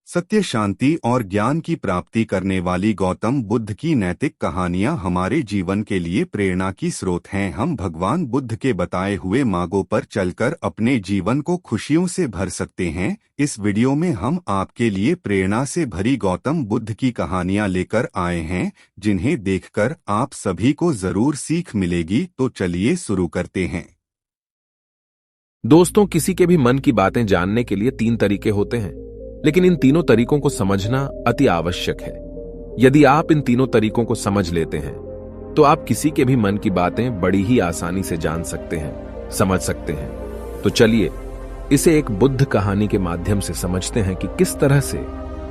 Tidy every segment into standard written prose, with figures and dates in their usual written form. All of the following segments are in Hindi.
सत्य, शांति और ज्ञान की प्राप्ति करने वाली गौतम बुद्ध की नैतिक कहानियां हमारे जीवन के लिए प्रेरणा की स्रोत हैं। हम भगवान बुद्ध के बताए हुए मार्गों पर चलकर अपने जीवन को खुशियों से भर सकते हैं। इस वीडियो में हम आपके लिए प्रेरणा से भरी गौतम बुद्ध की कहानियां लेकर आए हैं, जिन्हें देखकर आप सभी को जरूर सीख मिलेगी। तो चलिए शुरू करते हैं। दोस्तों, किसी के भी मन की बातें जानने के लिए 3 तरीके होते हैं, लेकिन इन तीनों तरीकों को समझना अति आवश्यक है। यदि आप इन तीनों तरीकों को समझ लेते हैं तो आप किसी के भी मन की बातें बड़ी ही आसानी से जान सकते हैं, समझ सकते हैं। तो चलिए इसे एक बुद्ध कहानी के माध्यम से समझते हैं कि किस तरह से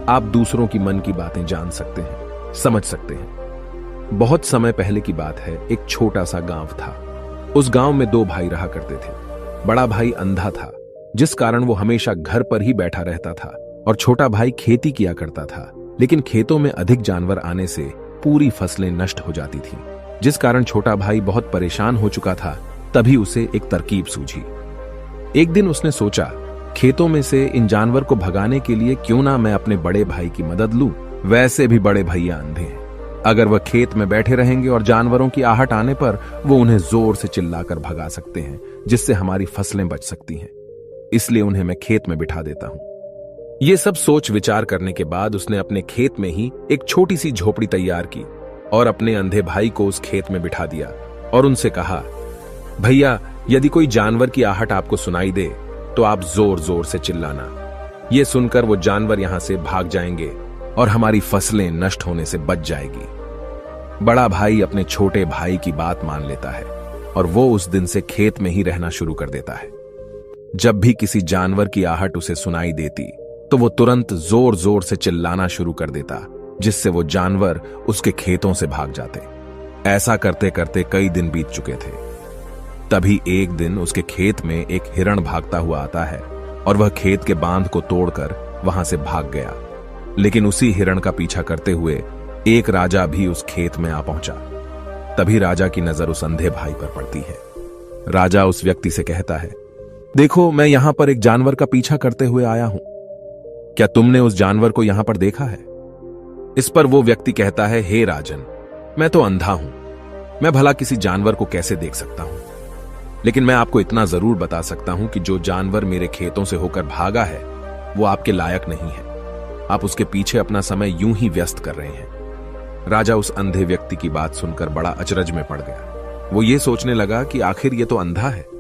आप दूसरों की मन की बातें जान सकते हैं, समझ सकते हैं। बहुत समय पहले की बात है। एक छोटा सा गांव था। उस गांव में 2 भाई रहा करते थे। बड़ा भाई अंधा था, जिस कारण वो हमेशा घर पर ही बैठा रहता था, और छोटा भाई खेती किया करता था। लेकिन खेतों में अधिक जानवर आने से पूरी फसलें नष्ट हो जाती थीं, जिस कारण छोटा भाई बहुत परेशान हो चुका था। तभी उसे एक तरकीब सूझी। एक दिन उसने सोचा, खेतों में से इन जानवर को भगाने के लिए क्यों ना मैं अपने बड़े भाई की मदद लूं। वैसे भी बड़े भैया अंधे हैं। अगर वह खेत में बैठे रहेंगे और जानवरों की आहट आने पर वो उन्हें जोर से चिल्लाकर भगा सकते हैं, जिससे हमारी फसलें बच सकती हैं। इसलिए उन्हें मैं खेत में बिठा देता हूं। ये सब सोच विचार करने के बाद उसने अपने खेत में ही एक छोटी सी झोपड़ी तैयार की और अपने अंधे भाई को उस खेत में बिठा दिया और उनसे कहा, भैया, यदि कोई जानवर की आहट आपको सुनाई दे तो आप जोर जोर से चिल्लाना। ये सुनकर वो जानवर यहां से भाग जाएंगे और हमारी फसलें नष्ट होने से बच जाएगी। बड़ा भाई अपने छोटे भाई की बात मान लेता है और वो उस दिन से खेत में ही रहना शुरू कर देता है। जब भी किसी जानवर की आहट उसे सुनाई देती तो वो तुरंत जोर जोर से चिल्लाना शुरू कर देता, जिससे वो जानवर उसके खेतों से भाग जाते। ऐसा करते करते कई दिन बीत चुके थे। तभी एक दिन उसके खेत में एक हिरण भागता हुआ आता है और वह खेत के बांध को तोड़कर वहां से भाग गया। लेकिन उसी हिरण का पीछा करते हुए एक राजा भी उस खेत में आ पहुंचा। तभी राजा की नजर उस अंधे भाई पर पड़ती है। राजा उस व्यक्ति से कहता है, देखो, मैं यहां पर एक जानवर का पीछा करते हुए आया हूं। क्या तुमने उस जानवर को यहां पर देखा है? इस पर वो व्यक्ति कहता है, हे राजन, मैं तो अंधा हूं, मैं भला किसी जानवर को कैसे देख सकता हूं। लेकिन मैं आपको इतना जरूर बता सकता हूं कि जो जानवर मेरे खेतों से होकर भागा है वो आपके लायक नहीं है। आप उसके पीछे अपना समय यूं ही व्यस्त कर रहे हैं। राजा उस अंधे व्यक्ति की बात सुनकर बड़ा अचरज में पड़ गया। वो ये सोचने लगा कि आखिर ये तो अंधा है,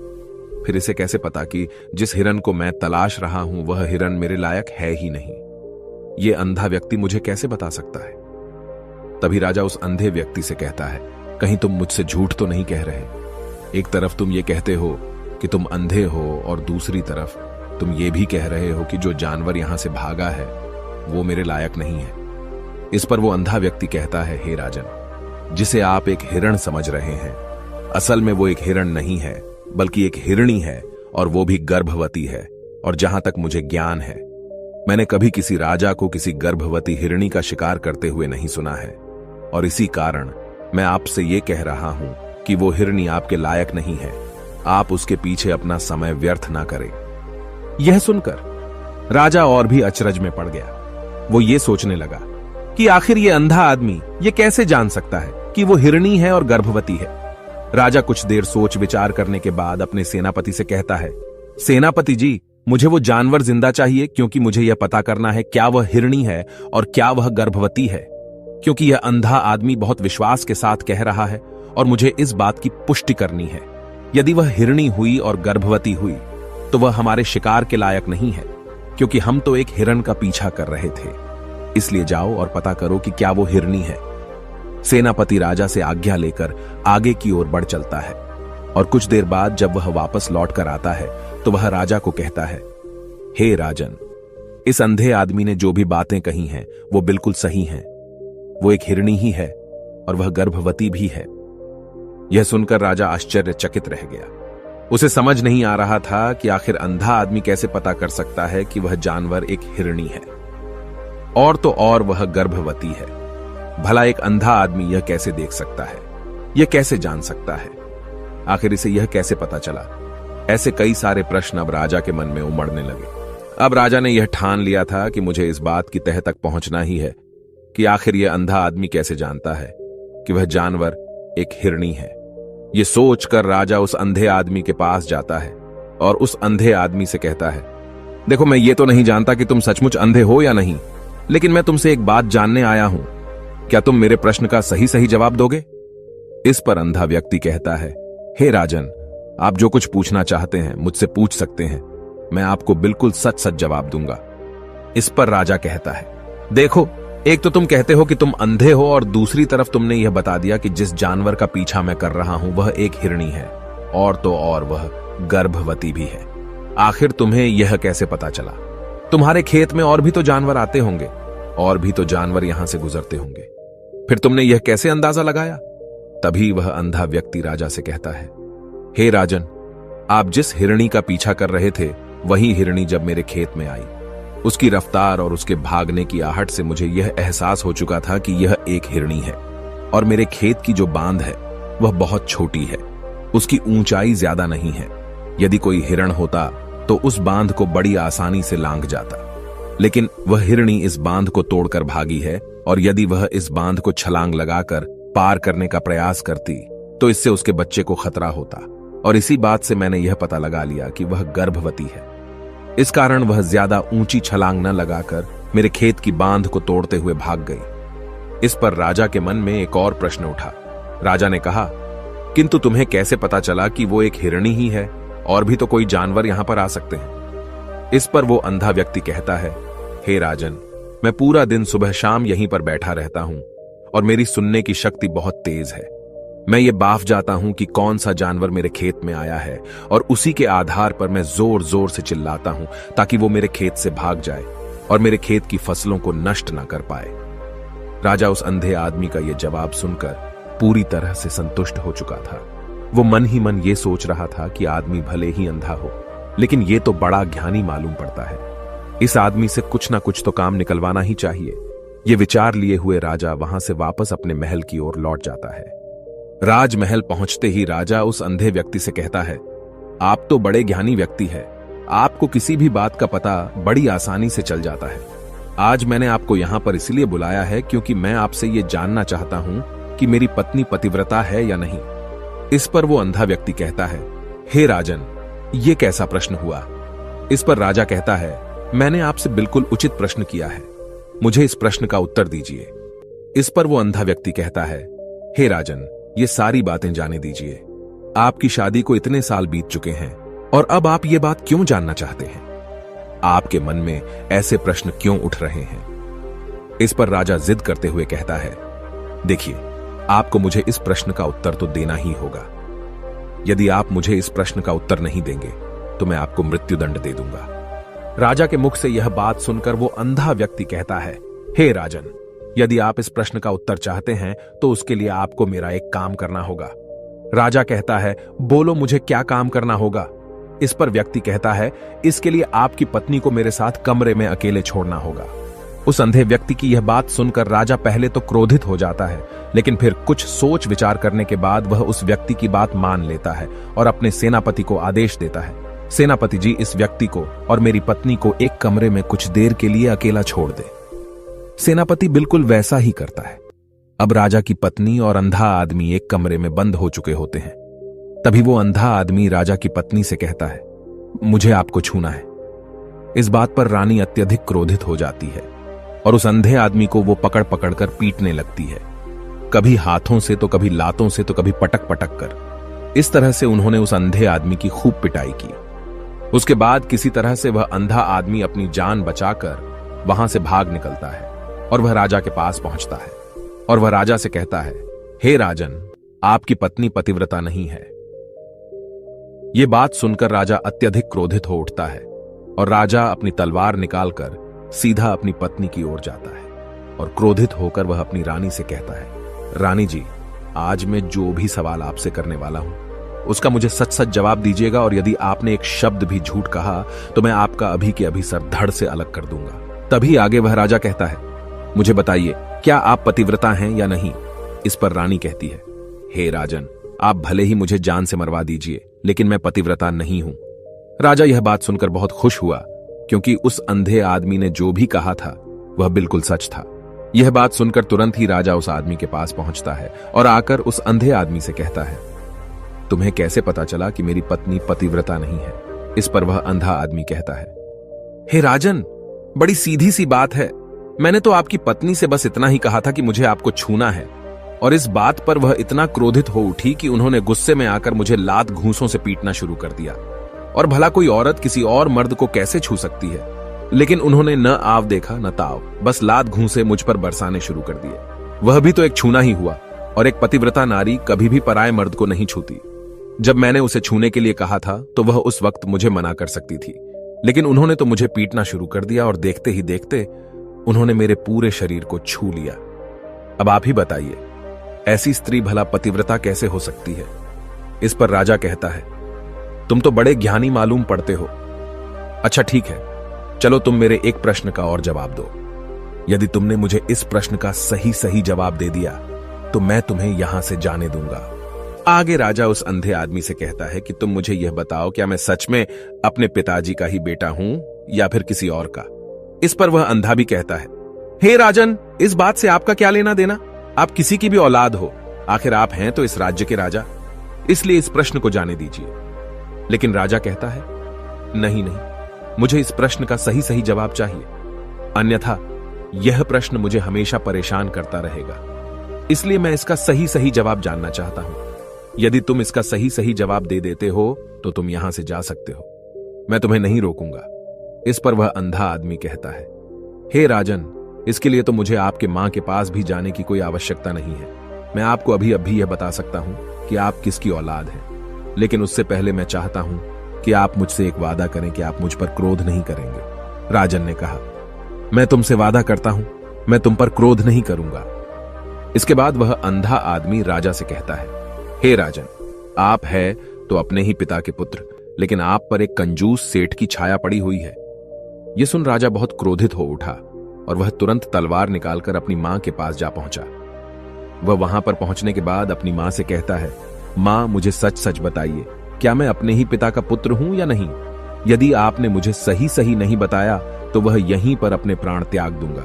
फिर इसे कैसे पता कि जिस हिरन को मैं तलाश रहा हूं वह हिरन मेरे लायक है ही नहीं। ये अंधा व्यक्ति मुझे कैसे बता सकता है? तभी राजा उस अंधे व्यक्ति से कहता है, कहीं तुम मुझसे झूठ तो नहीं कह रहे? एक तरफ तुम ये कहते हो कि तुम अंधे हो और दूसरी तरफ तुम ये भी कह रहे हो कि जो जानवर यहां से भागा है वो मेरे लायक नहीं है। इस पर वो अंधा व्यक्ति कहता है, हे राजन, जिसे आप एक हिरण समझ रहे हैं, असल में वो एक हिरण नहीं है बल्कि एक हिरणी है, और वो भी गर्भवती है। और जहां तक मुझे ज्ञान है, मैंने कभी किसी राजा को किसी गर्भवती हिरणी का शिकार करते हुए नहीं सुना है। और इसी कारण मैं आपसे ये कह रहा हूं कि वो हिरणी आपके लायक नहीं है। आप उसके पीछे अपना समय व्यर्थ ना करें। यह सुनकर राजा और भी अचरज में पड़ गया। वो ये सोचने लगा कि आखिर ये अंधा आदमी ये कैसे जान सकता है कि वो हिरणी है और गर्भवती है। राजा कुछ देर सोच विचार करने के बाद अपने सेनापति से कहता है, सेनापति जी, मुझे वो जानवर जिंदा चाहिए, क्योंकि मुझे यह पता करना है क्या वह हिरणी है और क्या वह गर्भवती है। क्योंकि यह अंधा आदमी बहुत विश्वास के साथ कह रहा है और मुझे इस बात की पुष्टि करनी है। यदि वह हिरणी हुई और गर्भवती हुई तो वह हमारे शिकार के लायक नहीं है, क्योंकि हम तो एक हिरण का पीछा कर रहे थे। इसलिए जाओ और पता करो कि क्या वो हिरणी है। सेनापति राजा से आज्ञा लेकर आगे की ओर बढ़ चलता है और कुछ देर बाद जब वह वापस लौट कर आता है तो वह राजा को कहता है, हे राजन, इस अंधे आदमी ने जो भी बातें कही हैं वो बिल्कुल सही हैं। वो एक हिरणी ही है और वह गर्भवती भी है। यह सुनकर राजा आश्चर्यचकित रह गया। उसे समझ नहीं आ रहा था कि आखिर अंधा आदमी कैसे पता कर सकता है कि वह जानवर एक हिरणी है, और तो और वह गर्भवती है। भला एक अंधा आदमी यह कैसे देख सकता है, यह कैसे जान सकता है? आखिर इसे यह कैसे पता चला? ऐसे कई सारे प्रश्न अब राजा के मन में उमड़ने लगे। अब राजा ने यह ठान लिया था कि मुझे इस बात की तह तक पहुंचना ही है कि आखिर यह अंधा आदमी कैसे जानता है कि वह जानवर एक हिरणी है। यह सोचकर राजा उस अंधे आदमी के पास जाता है और उस अंधे आदमी से कहता है, देखो, मैं ये तो नहीं जानता कि तुम सचमुच अंधे हो या नहीं, लेकिन मैं तुमसे एक बात जानने आया हूं। क्या तुम मेरे प्रश्न का सही सही जवाब दोगे? इस पर अंधा व्यक्ति कहता है, हे राजन, आप जो कुछ पूछना चाहते हैं मुझसे पूछ सकते हैं, मैं आपको बिल्कुल सच सच जवाब दूंगा। इस पर राजा कहता है, देखो, एक तो तुम कहते हो कि तुम अंधे हो और दूसरी तरफ तुमने यह बता दिया कि जिस जानवर का पीछा मैं कर रहा हूं वह एक हिरणी है, और तो और वह गर्भवती भी है। आखिर तुम्हें यह कैसे पता चला? तुम्हारे खेत में और भी तो जानवर आते होंगे, और भी तो जानवर यहां से गुजरते होंगे, फिर तुमने यह कैसे अंदाजा लगाया? तभी वह अंधा व्यक्ति राजा से कहता है, हे राजन, आप जिस हिरणी का पीछा कर रहे थे वही हिरणी जब मेरे खेत में आई, उसकी रफ्तार और उसके भागने की आहट से मुझे यह एहसास हो चुका था कि यह एक हिरणी है, और मेरे खेत की जो बांध है वह बहुत छोटी है, उसकी ऊंचाई ज्यादा नहीं है। यदि कोई हिरण होता तो उस बांध को बड़ी आसानी से लांघ जाता, लेकिन वह हिरणी इस बांध को तोड़कर भागी है, और यदि वह इस बांध को छलांग लगाकर पार करने का प्रयास करती तो इससे उसके बच्चे को खतरा होता, और इसी बात से मैंने यह पता लगा लिया कि वह गर्भवती है। इस कारण वह ज्यादा ऊंची छलांग न लगाकर मेरे खेत की बांध को तोड़ते हुए भाग गई। इस पर राजा के मन में एक और प्रश्न उठा। राजा ने कहा, किंतु तुम्हें कैसे पता चला कि वो एक हिरणी ही है? और भी तो कोई जानवर यहां पर आ सकते हैं। इस पर वो अंधा व्यक्ति कहता है, हे राजन, मैं पूरा दिन सुबह शाम यहीं पर बैठा रहता हूं और मेरी सुनने की शक्ति बहुत तेज है। मैं ये बाफ जाता हूं कि कौन सा जानवर मेरे खेत में आया है, और उसी के आधार पर मैं जोर जोर से चिल्लाता हूं ताकि वो मेरे खेत से भाग जाए और मेरे खेत की फसलों को नष्ट ना कर पाए। राजा उस अंधे आदमी का यह जवाब सुनकर पूरी तरह से संतुष्ट हो चुका था। वो मन ही मन ये सोच रहा था कि आदमी भले ही अंधा हो, लेकिन ये तो बड़ा ज्ञानी मालूम पड़ता है। इस आदमी से कुछ ना कुछ तो काम निकलवाना ही चाहिए। ये विचार लिए हुए राजा वहां से वापस अपने महल की ओर लौट जाता है। राजमहल पहुंचते ही राजा उस अंधे व्यक्ति से कहता है, आप तो बड़े ज्ञानी व्यक्ति है, आपको किसी भी बात का पता बड़ी आसानी से चल जाता है। आज मैंने आपको यहां पर इसलिए बुलाया है क्योंकि मैं आपसे ये जानना चाहता हूं कि मेरी पत्नी पतिव्रता है या नहीं। इस पर वो अंधा व्यक्ति कहता है, हे राजन, ये कैसा प्रश्न हुआ? इस पर राजा कहता है, मैंने आपसे बिल्कुल उचित प्रश्न किया है, मुझे इस प्रश्न का उत्तर दीजिए। इस पर वो अंधा व्यक्ति कहता है, हे राजन, ये सारी बातें जाने दीजिए। आपकी शादी को इतने साल बीत चुके हैं और अब आप ये बात क्यों जानना चाहते हैं? आपके मन में ऐसे प्रश्न क्यों उठ रहे हैं? इस पर राजा जिद करते हुए कहता है, देखिए, आपको मुझे इस प्रश्न का उत्तर तो देना ही होगा। यदि आप मुझे इस प्रश्न का उत्तर नहीं देंगे तो मैं आपको मृत्युदंड दे दूंगा। राजा के मुख से यह बात सुनकर वो अंधा व्यक्ति कहता है, हे राजन, यदि आप इस प्रश्न का उत्तर चाहते हैं तो उसके लिए आपको मेरा एक काम करना होगा। राजा कहता है, बोलो, मुझे क्या काम करना होगा? इस पर व्यक्ति कहता है, इसके लिए आपकी पत्नी को मेरे साथ कमरे में अकेले छोड़ना होगा। उस अंधे व्यक्ति की यह बात सुनकर राजा पहले तो क्रोधित हो जाता है, लेकिन फिर कुछ सोच विचार करने के बाद वह उस व्यक्ति की बात मान लेता है और अपने सेनापति को आदेश देता है, सेनापति जी, इस व्यक्ति को और मेरी पत्नी को एक कमरे में कुछ देर के लिए अकेला छोड़ दे। सेनापति बिल्कुल वैसा ही करता है। अब राजा की पत्नी और अंधा आदमी एक कमरे में बंद हो चुके होते हैं। तभी वो अंधा आदमी राजा की पत्नी से कहता है, मुझे आपको छूना है। इस बात पर रानी अत्यधिक क्रोधित हो जाती है और उस अंधे आदमी को वो पकड़ पकड़ कर पीटने लगती है, कभी हाथों से तो कभी लातों से तो कभी पटक पटक कर। इस तरह से उन्होंने उस अंधे आदमी की खूब पिटाई की। उसके बाद किसी तरह से वह अंधा आदमी अपनी जान बचाकर वहां से भाग निकलता है और वह राजा के पास पहुंचता है और वह राजा से कहता है, हे राजन, आपकी पत्नी पतिव्रता नहीं है। यह बात सुनकर राजा अत्यधिक क्रोधित हो उठता है और राजा अपनी तलवार निकालकर सीधा अपनी पत्नी की ओर जाता है और क्रोधित होकर वह अपनी रानी से कहता है, रानी जी, आज मैं जो भी सवाल आपसे करने वाला हूं उसका मुझे सच सच जवाब दीजिएगा, और यदि आपने एक शब्द भी झूठ कहा तो मैं आपका अभी के अभी सर धड़ से अलग कर दूंगा। तभी आगे वह राजा कहता है, मुझे बताइए, क्या आप पतिव्रता हैं या नहीं? इस पर रानी कहती है, हे राजन, आप भले ही मुझे जान से मरवा दीजिए, लेकिन मैं पतिव्रता नहीं हूं। राजा यह बात सुनकर बहुत खुश हुआ क्योंकि उस अंधे आदमी ने जो भी कहा था वह बिल्कुल सच था। यह बात सुनकर तुरंत ही राजा उस आदमी के पास पहुंचता है और आकर उस अंधे आदमी से कहता है, तुम्हें कैसे पता चला कि मेरी पत्नी पतिव्रता नहीं है? इस पर वह अंधा आदमी कहता है, हे राजन, बड़ी सीधी सी बात है। मैंने तो आपकी पत्नी से बस इतना ही कहा था कि मुझे आपको छूना है, और इस बात पर वह इतना क्रोधित हो उठी कि उन्होंने गुस्से में आकर मुझे लात घूंसों से पीटना शुरू कर दिया। और भला कोई औरत किसी और मर्द को कैसे छू सकती है? लेकिन उन्होंने न आव देखा न ताव, बस लात घूंसे मुझ पर बरसाने शुरू कर दिए। वह भी तो एक छूना ही हुआ, और एक पतिव्रता नारी कभी भी पराये मर्द को नहीं छूती। जब मैंने उसे छूने के लिए कहा था तो वह उस वक्त मुझे मना कर सकती थी, लेकिन उन्होंने तो मुझे पीटना शुरू कर दिया और देखते ही देखते उन्होंने मेरे पूरे शरीर को छू लिया। अब आप ही बताइए, ऐसी स्त्री भला पतिव्रता कैसे हो सकती है? इस पर राजा कहता है, तुम तो बड़े ज्ञानी मालूम पड़ते हो। अच्छा ठीक है, चलो तुम मेरे एक प्रश्न का और जवाब दो। यदि तुमने मुझे इस प्रश्न का सही सही जवाब दे दिया तो मैं तुम्हें यहां से जाने दूंगा। आगे राजा उस अंधे आदमी से कहता है कि तुम मुझे यह बताओ, क्या मैं सच में अपने पिताजी का ही बेटा हूं या फिर किसी और का? इस पर वह अंधा भी कहता है, हे राजन, इस बात से आपका क्या लेना देना? आप किसी की भी औलाद हो, आखिर आप हैं तो इस राज्य के राजा, इसलिए इस प्रश्न को जाने दीजिए। लेकिन राजा कहता है, नहीं नहीं, मुझे इस प्रश्न का सही सही जवाब चाहिए, अन्यथा यह प्रश्न मुझे हमेशा परेशान करता रहेगा। इसलिए मैं इसका सही सही जवाब जानना चाहता हूं। यदि तुम इसका सही सही जवाब दे देते हो तो तुम यहां से जा सकते हो, मैं तुम्हें नहीं रोकूंगा। इस पर वह अंधा आदमी कहता है, हे राजन, इसके लिए तो मुझे आपके मां के पास भी जाने की कोई आवश्यकता नहीं है। मैं आपको अभी अभी यह बता सकता हूं कि आप किसकी औलाद हैं, लेकिन उससे पहले मैं चाहता हूं कि आप मुझसे एक वादा करें कि आप मुझ पर क्रोध नहीं करेंगे। राजन ने कहा, मैं तुमसे वादा करता हूं, मैं तुम पर क्रोध नहीं करूंगा। इसके बाद वह अंधा आदमी राजा से कहता है, हे राजन, आप है तो अपने ही पिता के पुत्र, लेकिन आप पर एक कंजूस सेठ की छाया पड़ी हुई है। यह सुन राजा बहुत क्रोधित हो उठा और वह तुरंत तलवार निकालकर अपनी मां के पास जा पहुंचा। वह वहां पर पहुंचने के बाद अपनी मां से कहता है, मां, मुझे सच सच बताइए, क्या मैं अपने ही पिता का पुत्र हूं या नहीं? यदि आपने मुझे सही सही नहीं बताया तो वह यहीं पर अपने प्राण त्याग दूंगा।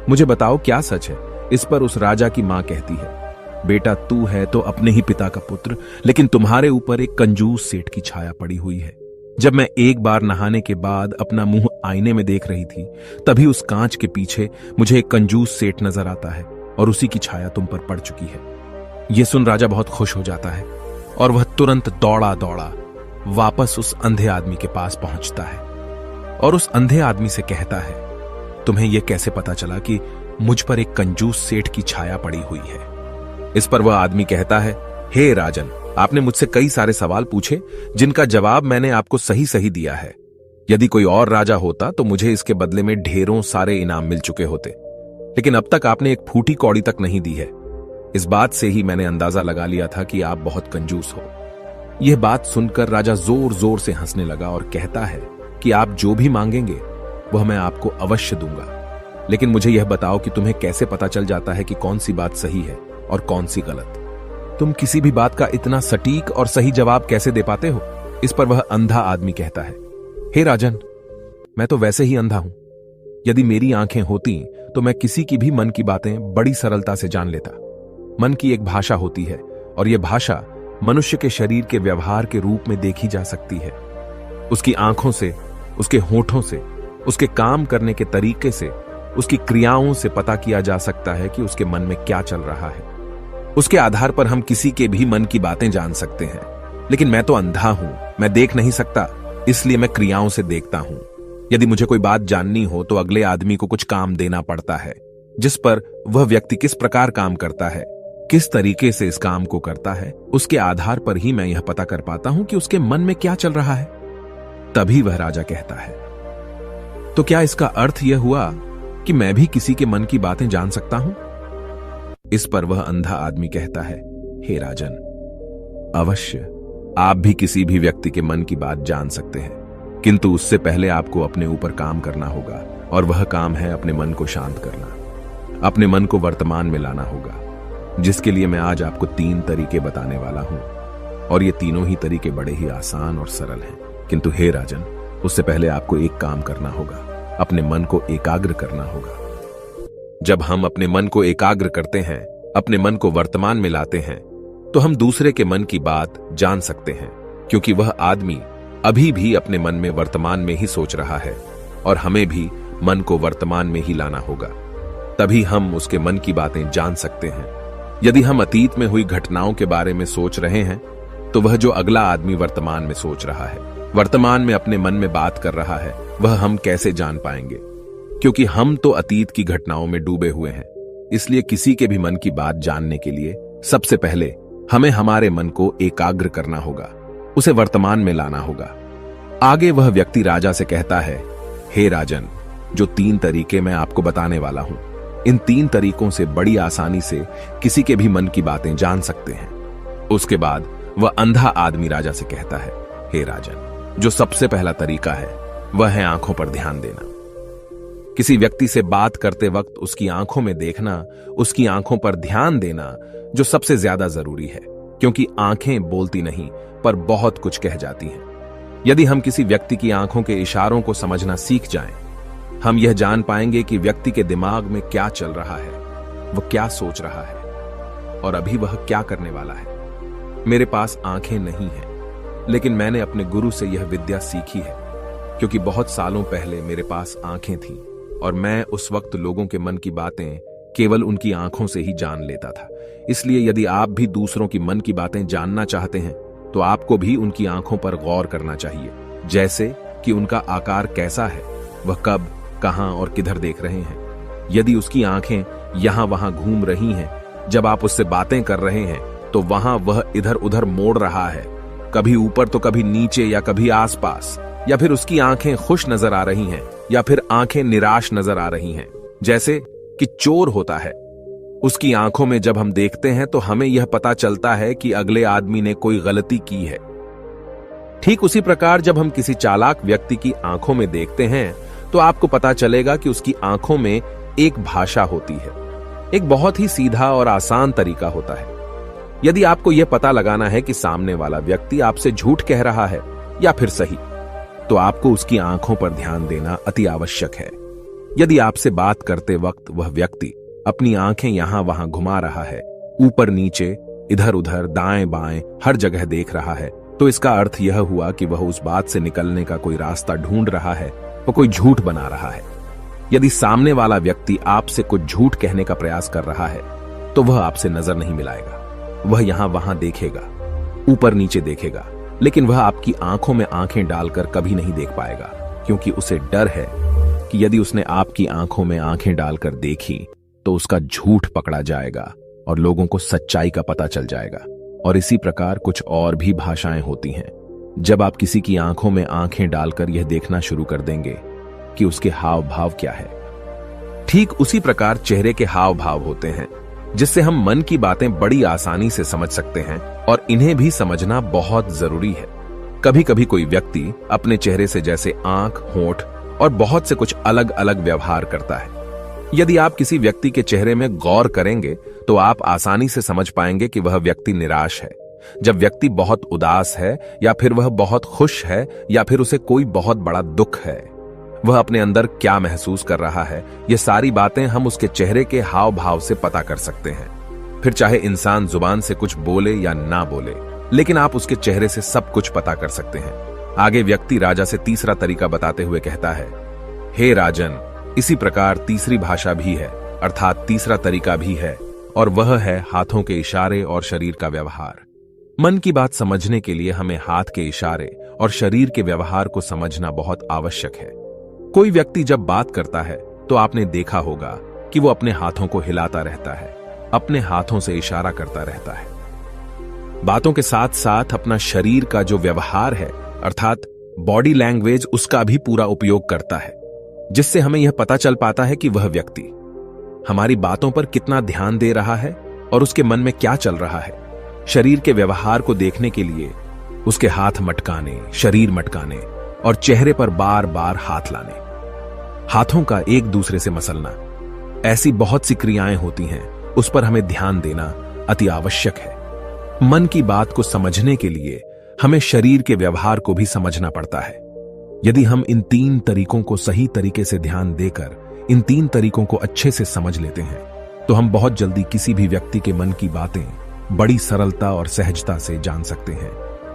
मुझे बताओ क्या सच है? इस पर उस राजा की मां कहती है, बेटा, तू है तो अपने ही पिता का पुत्र, लेकिन तुम्हारे ऊपर एक कंजूस सेठ की छाया पड़ी हुई है। जब मैं एक बार नहाने के बाद अपना मुंह आईने में देख रही थी, तभी उस कांच के पीछे मुझे एक कंजूस सेठ नजर आता है और उसी की छाया तुम पर पड़ चुकी है। यह सुन राजा बहुत खुश हो जाता है और वह तुरंत दौड़ा दौड़ा वापस उस अंधे आदमी के पास पहुंचता है और उस अंधे आदमी से कहता है, तुम्हें यह कैसे पता चला कि मुझ पर एक कंजूस सेठ की छाया पड़ी हुई है? इस पर वह आदमी कहता है, हे राजन, आपने मुझसे कई सारे सवाल पूछे जिनका जवाब मैंने आपको सही सही दिया है। यदि कोई और राजा होता तो मुझे इसके बदले में ढेरों सारे इनाम मिल चुके होते, लेकिन अब तक आपने एक फूटी कौड़ी तक नहीं दी है। इस बात से ही मैंने अंदाजा लगा लिया था कि आप बहुत कंजूस हो। यह बात सुनकर राजा जोर जोर से हंसने लगा और कहता है कि आप जो भी मांगेंगे वह मैं आपको अवश्य दूंगा, लेकिन मुझे यह बताओ कि तुम्हें कैसे पता चल जाता है कि कौन सी बात सही है और कौन सी गलत? तुम किसी भी बात का इतना सटीक और सही जवाब कैसे दे पाते हो? इस पर वह अंधा आदमी कहता है, हे राजन, मैं तो वैसे ही अंधा हूं। यदि मेरी आंखें होती तो मैं किसी की भी मन की बातें बड़ी सरलता से जान लेता। मन की एक भाषा होती है और यह भाषा मनुष्य के शरीर के व्यवहार के रूप में देखी जा सकती है। उसकी आंखों से, उसके होठों से, उसके काम करने के तरीके से, उसकी क्रियाओं से पता किया जा सकता है कि उसके मन में क्या चल रहा है। उसके आधार पर हम किसी के भी मन की बातें जान सकते हैं। लेकिन मैं तो अंधा हूं, मैं देख नहीं सकता, इसलिए मैं क्रियाओं से देखता हूं। यदि मुझे कोई बात जाननी हो तो अगले आदमी को कुछ काम देना पड़ता है, जिस पर वह व्यक्ति किस प्रकार काम करता है, किस तरीके से इस काम को करता है, उसके आधार पर ही मैं यह पता कर पाता हूं कि उसके मन में क्या चल रहा है। तभी वह राजा कहता है, तो क्या इसका अर्थ यह हुआ कि मैं भी किसी के मन की बातें जान सकता हूं? इस पर वह अंधा आदमी कहता है, हे राजन, अवश्य आप भी किसी भी व्यक्ति के मन की बात जान सकते हैं, किंतु उससे पहले आपको अपने ऊपर काम करना होगा, और वह काम है अपने मन को शांत करना, अपने मन को वर्तमान में लाना होगा, जिसके लिए मैं आज आपको 3 तरीके बताने वाला हूं। और ये तीनों ही तरीके बड़े ही आसान और सरल हैं। किंतु हे राजन, उससे पहले आपको एक काम करना होगा, अपने मन को एकाग्र करना होगा। जब हम अपने मन को एकाग्र करते हैं, अपने मन को वर्तमान में लाते हैं, तो हम दूसरे के मन की बात जान सकते हैं, क्योंकि वह आदमी अभी भी अपने मन में वर्तमान में ही सोच रहा है और हमें भी मन को वर्तमान में ही लाना होगा। तभी हम उसके मन की बातें जान सकते हैं। यदि हम अतीत में हुई घटनाओं के बारे में सोच रहे हैं, तो वह जो अगला आदमी वर्तमान में सोच रहा है, वर्तमान में अपने मन में बात कर रहा है, वह हम कैसे जान पाएंगे? क्योंकि हम तो अतीत की घटनाओं में डूबे हुए हैं। इसलिए किसी के भी मन की बात जानने के लिए सबसे पहले हमें हमारे मन को एकाग्र करना होगा, उसे वर्तमान में लाना होगा। आगे वह व्यक्ति राजा से कहता है, हे राजन, जो 3 तरीके मैं आपको बताने वाला हूं, इन 3 तरीकों से बड़ी आसानी से किसी के भी मन की बातें जान सकते हैं। उसके बाद वह अंधा आदमी राजा से कहता है, हे राजन, जो सबसे पहला तरीका है वह है आंखों पर ध्यान देना। किसी व्यक्ति से बात करते वक्त उसकी आंखों में देखना, उसकी आंखों पर ध्यान देना जो सबसे ज्यादा जरूरी है, क्योंकि आंखें बोलती नहीं पर बहुत कुछ कह जाती हैं। यदि हम किसी व्यक्ति की आंखों के इशारों को समझना सीख जाएं, हम यह जान पाएंगे कि व्यक्ति के दिमाग में क्या चल रहा है, वह क्या सोच रहा है और अभी वह क्या करने वाला है। मेरे पास आंखें नहीं हैं, लेकिन मैंने अपने गुरु से यह विद्या सीखी है, क्योंकि बहुत सालों पहले मेरे पास आंखें थीं और मैं उस वक्त लोगों के मन की बातें केवल उनकी आंखों से ही जान लेता था। इसलिए यदि आप भी दूसरों की मन की बातें जानना चाहते हैं, तो आपको भी उनकी आंखों पर गौर करना चाहिए, जैसे कि उनका आकार कैसा है, वह कब, कहां और किधर देख रहे हैं। यदि उसकी आंखें यहां वहां घूम रही हैं, जब आप उससे बातें कर रहे हैं, तो वहां वह इधर उधर मोड़ रहा है, कभी ऊपर तो कभी नीचे या कभी आसपास, या फिर उसकी आंखें खुश नजर आ रही हैं या फिर आंखें निराश नजर आ रही हैं, जैसे कि चोर होता है। उसकी आंखों में जब हम देखते हैं तो हमें यह पता चलता है कि अगले आदमी ने कोई गलती की है। ठीक उसी प्रकार जब हम किसी चालाक व्यक्ति की आंखों में देखते हैं, तो आपको पता चलेगा कि उसकी आंखों में एक भाषा होती है। एक बहुत ही सीधा और आसान तरीका होता है। यदि आपको यह पता लगाना है कि सामने वाला व्यक्ति आपसे झूठ कह रहा है या फिर सही, तो आपको उसकी आंखों पर ध्यान देना अति आवश्यक है। यदि आपसे बात करते वक्त वह व्यक्ति अपनी आंखें यहां वहां घुमा रहा है, ऊपर नीचे, इधर उधर, दाएं बाएं, हर जगह देख रहा है, तो इसका अर्थ यह हुआ कि वह उस बात से निकलने का कोई रास्ता ढूंढ रहा है, वह कोई झूठ बना रहा है। यदि सामने वाला व्यक्ति आपसे कुछ झूठ कहने का प्रयास कर रहा है, तो वह आपसे नजर नहीं मिलाएगा। वह यहां वहां देखेगा, ऊपर नीचे देखेगा, लेकिन वह आपकी आंखों में आंखें डालकर कभी नहीं देख पाएगा, क्योंकि उसे डर है कि यदि उसने आपकी आंखों में आंखें डालकर देखी तो उसका झूठ पकड़ा जाएगा और लोगों को सच्चाई का पता चल जाएगा। और इसी प्रकार कुछ और भी भाषाएं होती हैं। जब आप किसी की आंखों में आंखें डालकर यह देखना शुरू कर देंगे कि उसके हाव भाव क्या है, ठीक उसी प्रकार चेहरे के हाव भाव होते हैं, जिससे हम मन की बातें बड़ी आसानी से समझ सकते हैं और इन्हें भी समझना बहुत जरूरी है। कभी कभी कोई व्यक्ति अपने चेहरे से जैसे आंख, होंठ और बहुत से कुछ अलग अलग व्यवहार करता है। यदि आप किसी व्यक्ति के चेहरे में गौर करेंगे तो आप आसानी से समझ पाएंगे कि वह व्यक्ति निराश है, जब व्यक्ति बहुत उदास है, या फिर वह बहुत खुश है, या फिर उसे कोई बहुत बड़ा दुख है। वह अपने अंदर क्या महसूस कर रहा है, ये सारी बातें हम उसके चेहरे के हाव भाव से पता कर सकते हैं। फिर चाहे इंसान जुबान से कुछ बोले या ना बोले, लेकिन आप उसके चेहरे से सब कुछ पता कर सकते हैं। आगे व्यक्ति राजा से तीसरा तरीका बताते हुए कहता है, हे राजन, इसी प्रकार तीसरी भाषा भी है, अर्थात तीसरा तरीका भी है, और वह है हाथों के इशारे और शरीर का व्यवहार। मन की बात समझने के लिए हमें हाथ के इशारे और शरीर के व्यवहार को समझना बहुत आवश्यक है। कोई व्यक्ति जब बात करता है तो आपने देखा होगा कि वो अपने हाथों को हिलाता रहता है, अपने हाथों से इशारा करता रहता है। बातों के साथ साथ अपना शरीर का जो व्यवहार है, अर्थात बॉडी लैंग्वेज, उसका भी पूरा उपयोग करता है, जिससे हमें यह पता चल पाता है कि वह व्यक्ति हमारी बातों पर कितना ध्यान दे रहा है और उसके मन में क्या चल रहा है। शरीर के व्यवहार को देखने के लिए उसके हाथ मटकाने, शरीर मटकाने और चेहरे पर बार बार हाथ लाने, हाथों का एक दूसरे से मसलना, ऐसी बहुत सी क्रियाएं होती हैं, उस पर हमें ध्यान देना अति आवश्यक है। मन की बात को समझने के लिए हमें शरीर के व्यवहार को भी समझना पड़ता है। यदि हम इन 3 तरीकों को सही तरीके से ध्यान देकर इन 3 तरीकों को अच्छे से समझ लेते हैं तो हम बहुत जल्दी किसी भी व्यक्ति के मन की बातें बड़ी सरलता और सहजता से जान सकते हैं।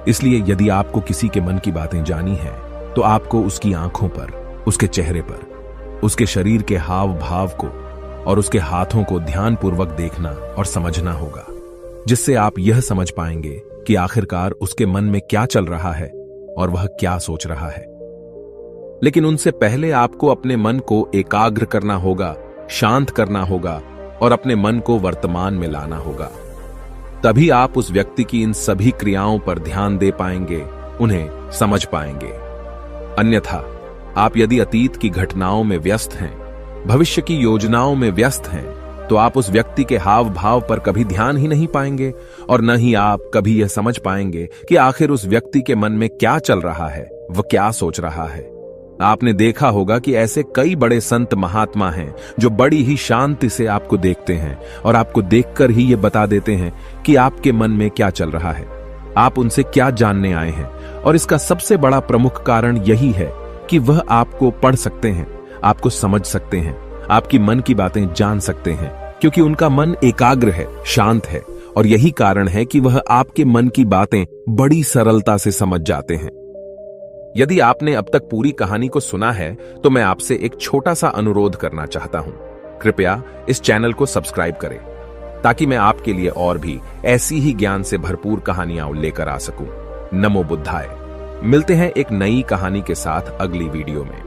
इसलिए यदि आपको किसी के मन की बातें जानी है तो आपको उसकी आंखों पर, उसके चेहरे पर, उसके शरीर के हाव भाव को और उसके हाथों को ध्यानपूर्वक देखना और समझना होगा, जिससे आप यह समझ पाएंगे कि आखिरकार उसके मन में क्या चल रहा है और वह क्या सोच रहा है। लेकिन उनसे पहले आपको अपने मन को एकाग्र करना होगा, शांत करना होगा और अपने मन को वर्तमान में लाना होगा। तभी आप उस व्यक्ति की इन सभी क्रियाओं पर ध्यान दे पाएंगे, उन्हें समझ पाएंगे। अन्यथा आप यदि अतीत की घटनाओं में व्यस्त हैं, भविष्य की योजनाओं में व्यस्त हैं, तो आप उस व्यक्ति के हाव भाव पर कभी ध्यान ही नहीं पाएंगे और न ही आप कभी यह समझ पाएंगे कि आखिर उस व्यक्ति के मन में क्या चल रहा है, वह क्या सोच रहा है। आपने देखा होगा कि ऐसे कई बड़े संत महात्मा हैं जो बड़ी ही शांति से आपको देखते हैं और आपको देखकर ही ये बता देते हैं कि आपके मन में क्या चल रहा है, आप उनसे क्या जानने आए हैं। और इसका सबसे बड़ा प्रमुख कारण यही है कि वह आपको पढ़ सकते हैं, आपको समझ सकते हैं, आपकी मन की बातें जान सकते हैं, क्योंकि उनका मन एकाग्र है, शांत है। और यही कारण है कि वह आपके मन की बातें बड़ी सरलता से समझ जाते हैं। यदि आपने अब तक पूरी कहानी को सुना है तो मैं आपसे एक छोटा सा अनुरोध करना चाहता हूं। कृपया इस चैनल को सब्सक्राइब करें ताकि मैं आपके लिए और भी ऐसी ही ज्ञान से भरपूर कहानियां लेकर आ सकूं। नमो बुद्धाय। मिलते हैं एक नई कहानी के साथ अगली वीडियो में।